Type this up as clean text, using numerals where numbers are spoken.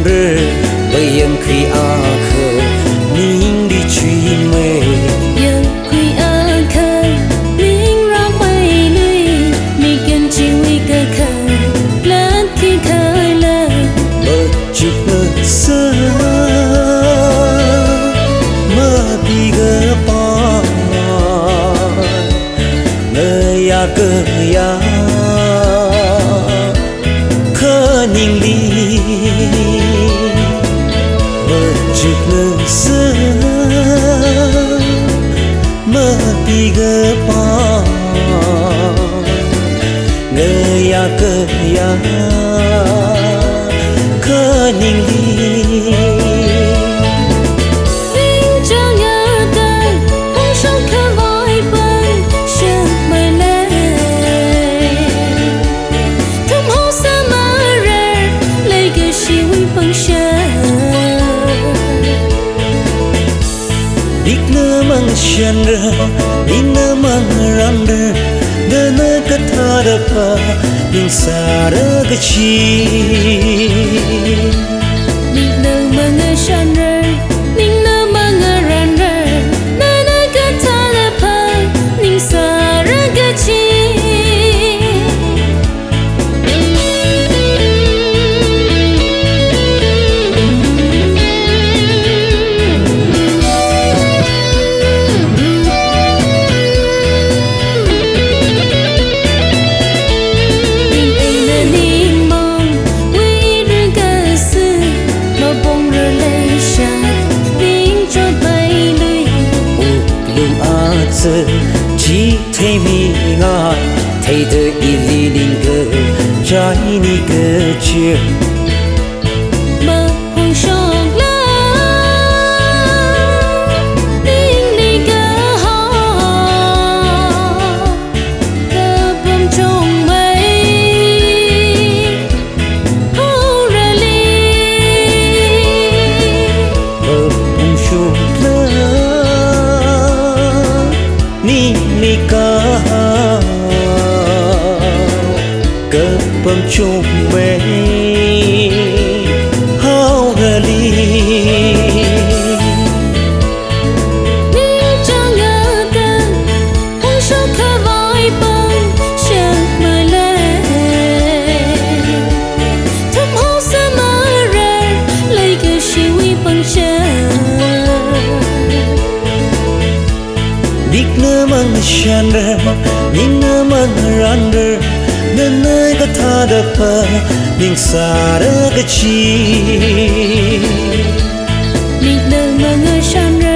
rơ bây yên khi a khờ nín đi truy mê yên khi a khờ nín ra bay lưới mi kiên trì nguy cơ khờ lớn khi khơi lơ mơ chụp mơ sơ mơ đi gỡ pa nơi a cơ ya khờ nín đi mơ chụp mơ sơ mơ đi gỡ pa người ya cơ ya khờ nín đi nín cho nhớ cần không sống khờ vội vàng chờ mời lên thầm hô sa mơ rơ lấy cái gì huy bằng chờ dik nơ mang shan rơ dik nơ mang ran rơ nơ nơ cái thà đập pa ning sa rơ cái chi nín nơ mơ ngơ shan rơ nín nơ mơ ngơ ran rơ nơ nơ cái thà đập pa nín sa rơ cái chi chỉ thấy mi ngài thấy đời y li linh cơ trái ni cơ chia mơ hồng song lá nín đi cơ ho cơ bom trong mây hô ra li mơ hồng shu lơ ni ni ca cơ bom chung mê hao ra li nín cho nhớ cần hồng song khờ vội vàng chờ mời lên thầm hô sa mơ rơ lấy cái gì huy bằng chờ dik nơ mang shan rơ ning nơ mang ran rơ nơ nơ cái thà đập pa ning sa rơ cái chi nín nơ mơ ngơ shan rơ